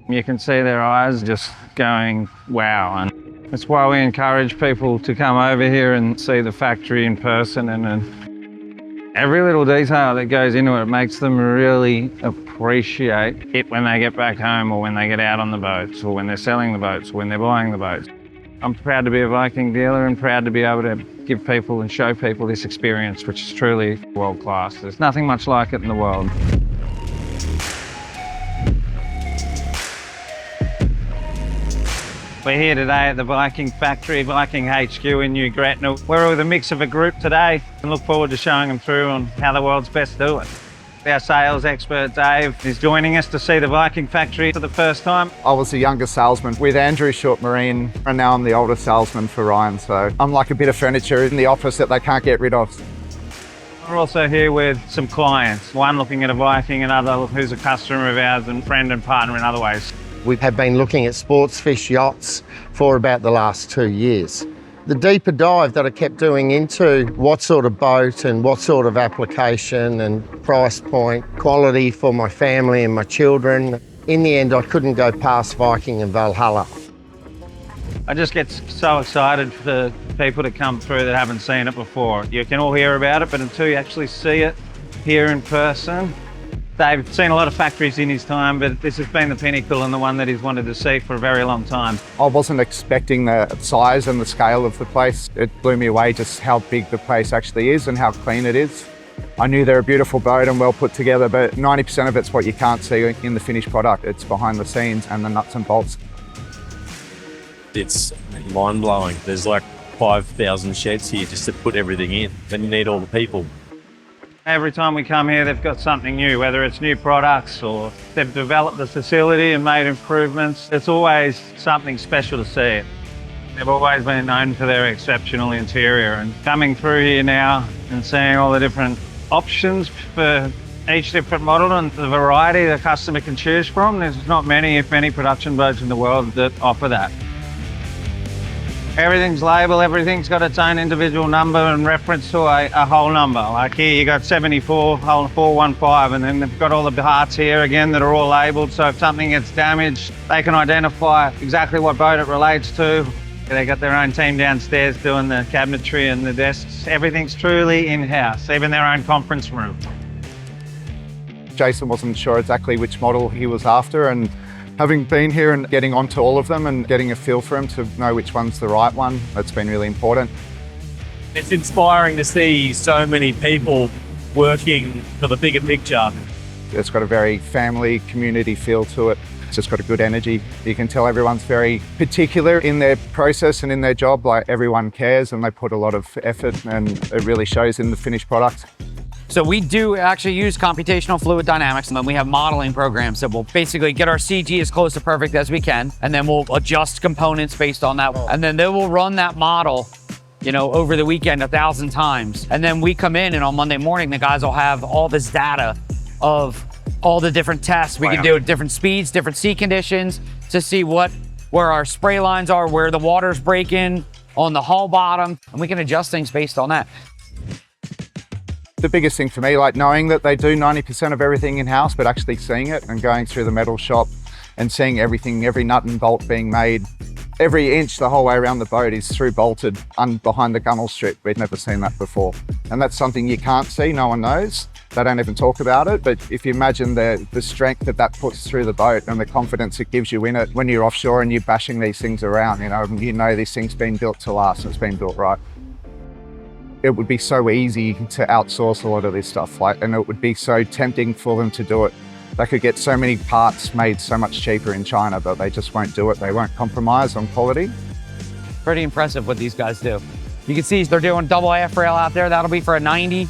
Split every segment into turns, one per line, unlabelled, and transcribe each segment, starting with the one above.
You can see their eyes just going, wow. And that's why we encourage people to come over here and see the factory in person. And every little detail that goes into it makes them really appreciate it when they get back home, or when they get out on the boats, or when they're selling the boats, or when they're buying the boats. I'm proud to be a Viking dealer and proud to be able to give people and show people this experience, which is truly world class. There's nothing much like it in the world. We're here today at the Viking factory, Viking HQ in New Gretna. We're with a mix of a group today and look forward to showing them through on how the world's best do it. Our sales expert, Dave, is joining us to see the Viking factory for the first time.
I was the younger salesman with Andrew Short Marine, and now I'm the older salesman for Ryan. So I'm like a bit of furniture in the office that they can't get rid of.
We're also here with some clients, one looking at a Viking, another who's a customer of ours and friend and partner in other ways.
We have been looking at sports fish yachts for about the last 2 years. The deeper dive that I kept doing into what sort of boat and what sort of application and price point, quality for my family and my children, in the end I couldn't go past Viking and Valhalla.
I just get so excited for people to come through that haven't seen it before. You can all hear about it, but until you actually see it here in person, Dave's seen a lot of factories in his time, but this has been the pinnacle and the one that he's wanted to see for a very long time.
I wasn't expecting the size and the scale of the place. It blew me away just how big the place actually is and how clean it is. I knew they're a beautiful boat and well put together, but 90% of it's what you can't see in the finished product. It's behind the scenes and the nuts and bolts.
It's mind-blowing. There's like 5,000 sheds here just to put everything in. Then you need all the people.
Every time we come here, they've got something new, whether it's new products or they've developed the facility and made improvements. It's always something special to see. They've always been known for their exceptional interior, and coming through here now and seeing all the different options for each different model and the variety the customer can choose from, there's not many, if any, production boats in the world that offer that. Everything's labelled, everything's got its own individual number and reference to a whole number. Like here you got 74, whole 415, and then they've got all the parts here again that are all labelled, so if something gets damaged, they can identify exactly what boat it relates to. They got their own team downstairs doing the cabinetry and the desks. Everything's truly in-house, even their own conference room.
Jason wasn't sure exactly which model he was after, and having been here and getting onto all of them and getting a feel for them to know which one's the right one, that's been really important.
It's inspiring to see so many people working for the bigger picture.
It's got a very family, community feel to it. It's just got a good energy. You can tell everyone's very particular in their process and in their job. Like, everyone cares and they put a lot of effort, and it really shows in the finished product.
So we do actually use computational fluid dynamics, and then we have modeling programs that will basically get our CG as close to perfect as we can, and then we'll adjust components based on that. And then they will run that model, you know, over the weekend 1,000 times. And then we come in, and on Monday morning, the guys will have all this data of all the different tests. We can do different speeds, different sea conditions to see where our spray lines are, where the water's breaking on the hull bottom, and we can adjust things based on that.
The biggest thing for me, like knowing that they do 90% of everything in-house, but actually seeing it and going through the metal shop and seeing everything, every nut and bolt being made. Every inch the whole way around the boat is through bolted behind the gunnel strip. We'd never seen that before. And that's something you can't see, no one knows. They don't even talk about it, but if you imagine the strength that puts through the boat and the confidence it gives you in it when you're offshore and you're bashing these things around, you know this thing's been built to last and it's been built right. It would be so easy to outsource a lot of this stuff, and it would be so tempting for them to do it. They could get so many parts made so much cheaper in China, but they just won't do it. They won't compromise on quality.
Pretty impressive what these guys do. You can see they're doing double aft rail out there. That'll be for a 90.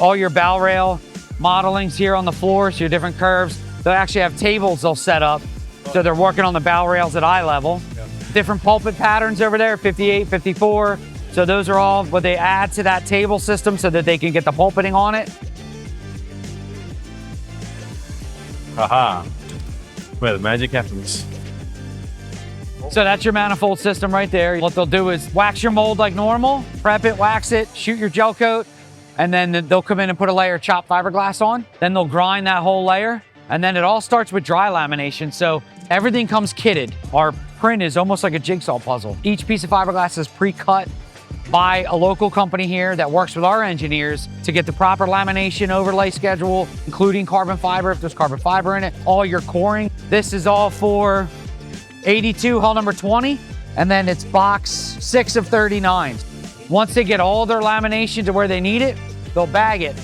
All your bow rail modelings here on the floor, so your different curves. They'll actually have tables they'll set up. So they're working on the bow rails at eye level. Yeah. Different pulpit patterns over there, 58, 54. So those are all what they add to that table system so that they can get the pulpiting on it.
Aha, where the magic happens.
So that's your manifold system right there. What they'll do is wax your mold like normal, prep it, wax it, shoot your gel coat, and then they'll come in and put a layer of chopped fiberglass on. Then they'll grind that whole layer. And then it all starts with dry lamination. So Everything comes kitted. Our print is almost like a jigsaw puzzle. Each piece of fiberglass is pre-cut by a local company here that works with our engineers to get the proper lamination overlay schedule, including carbon fiber, if there's carbon fiber in it, all your coring. This is all for 82, hull number 20, and then it's box 6 of 39. Once they get all their lamination to where they need it, they'll bag it.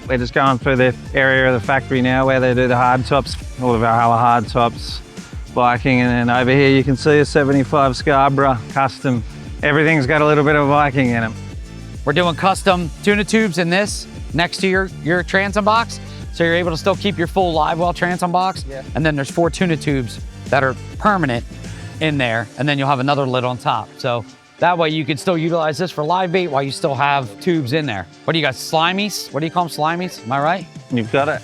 We're just going through the area of the factory now where they do the hard tops, all the Valhalla hard tops, Viking, and then over here you can see a 75 Scarborough custom. Everything's got a little bit of Viking in them.
We're doing custom tuna tubes in this next to your transom box, so you're able to still keep your full live well transom box. Yeah. And then there's 4 tuna tubes that are permanent in there, and then you'll have another lid on top. So that way you can still utilize this for live bait while you still have tubes in there. What do you got, slimies? What do you call them, slimies? Am I right?
You've got it.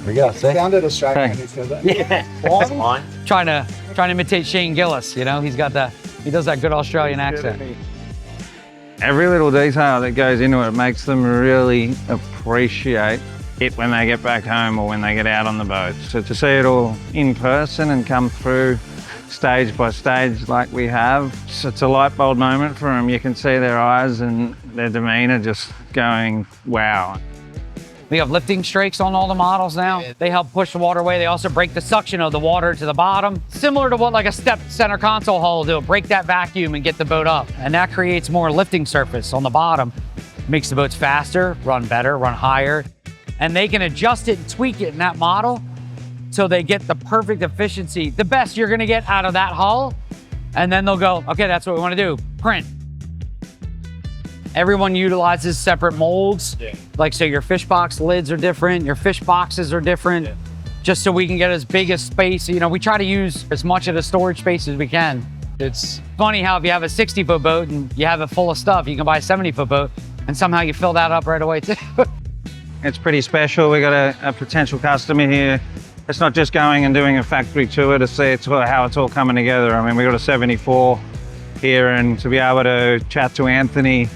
We got it. Sounded Australian.
Yeah, that's fine. Trying to imitate Shane Gillis, you know, he does that good Australian accent.
Every little detail that goes into it makes them really appreciate it when they get back home or when they get out on the boat. So to see it all in person and come through stage by stage like we have, it's a light bulb moment for them. You can see their eyes and their demeanor just going, wow.
We have lifting strakes on all the models now. They help push the water away. They also break the suction of the water to the bottom. Similar to what like a step center console hull will do, break that vacuum and get the boat up. And that creates more lifting surface on the bottom. Makes the boats faster, run better, run higher. And they can adjust it and tweak it in that model so they get the perfect efficiency, the best you're gonna get out of that hull. And then they'll go, okay, that's what we wanna do, print. Everyone utilizes separate molds. Yeah. Like, so your fish box lids are different, your fish boxes are different, just so we can get as big a space. You know, we try to use as much of the storage space as we can. It's funny how if you have a 60-foot boat and you have it full of stuff, you can buy a 70-foot boat and somehow you fill that up right away too.
It's pretty special. We got a potential customer here. It's not just going and doing a factory tour to see how it's all coming together. I mean, we got a 74 here, and to be able to chat to Anthony,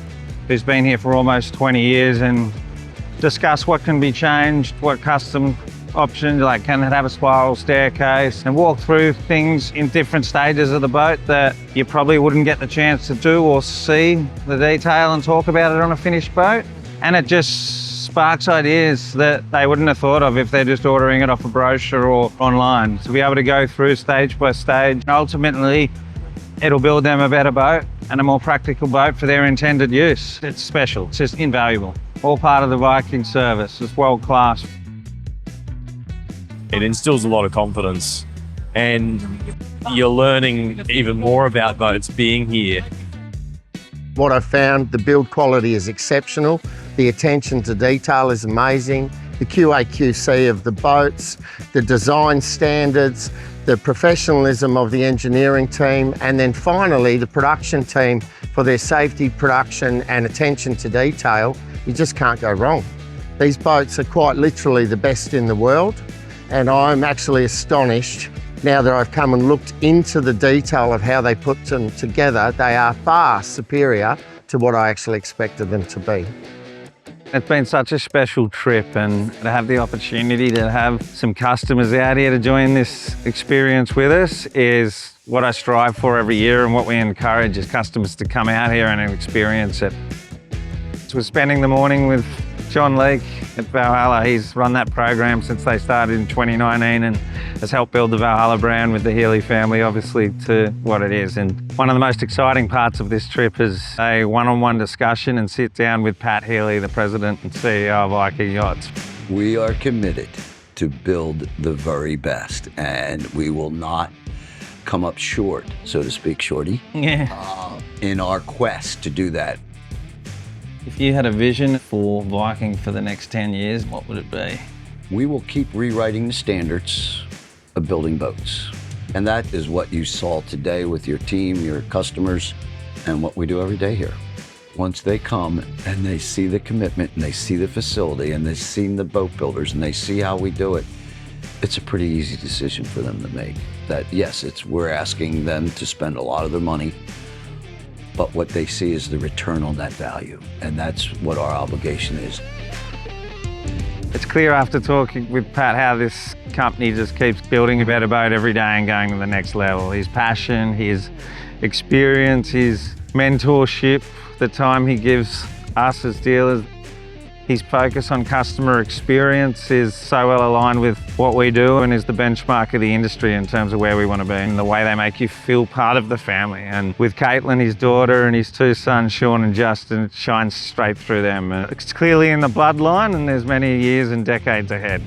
who's been here for almost 20 years, and discuss what can be changed, what custom options, like can it have a spiral staircase, and walk through things in different stages of the boat that you probably wouldn't get the chance to do or see the detail and talk about it on a finished boat. And it just sparks ideas that they wouldn't have thought of if they're just ordering it off a brochure or online. To be able to go through stage by stage, ultimately it'll build them a better boat and a more practical boat for their intended use. It's special, it's just invaluable. All part of the Viking service, it's world class.
It instills a lot of confidence, and you're learning even more about boats being here.
What I found, the build quality is exceptional. The attention to detail is amazing. The QA/QC of the boats, the design standards, the professionalism of the engineering team, and then finally the production team for their safety, production and attention to detail. You just can't go wrong. These boats are quite literally the best in the world, and I'm actually astonished now that I've come and looked into the detail of how they put them together. They are far superior to what I actually expected them to be.
It's been such a special trip, and to have the opportunity to have some customers out here to join this experience with us is what I strive for every year, and what we encourage is customers to come out here and experience it. So we're spending the morning with John Leake at Valhalla. He's run that program since they started in 2019 and has helped build the Valhalla brand with the Healy family, obviously, to what it is. And one of the most exciting parts of this trip is a one-on-one discussion and sit down with Pat Healy, the president and CEO of Viking Yachts.
We are committed to build the very best, and we will not come up short, so to speak, Shorty, in our quest to do that.
If you had a vision for Viking for the next 10 years, what would it be?
We will keep rewriting the standards of building boats. And that is what you saw today with your team, your customers, and what we do every day here. Once they come and they see the commitment and they see the facility and they've seen the boat builders and they see how we do it, it's a pretty easy decision for them to make. That yes, we're asking them to spend a lot of their money, but what they see is the return on that value. And that's what our obligation is.
It's clear after talking with Pat how this company just keeps building a better boat every day and going to the next level. His passion, his experience, his mentorship, the time he gives us as dealers. His focus on customer experience is so well aligned with what we do and is the benchmark of the industry in terms of where we want to be and the way they make you feel part of the family. And with Caitlin, his daughter, and his two sons, Sean and Justin, it shines straight through them. It's clearly in the bloodline and there's many years and decades ahead.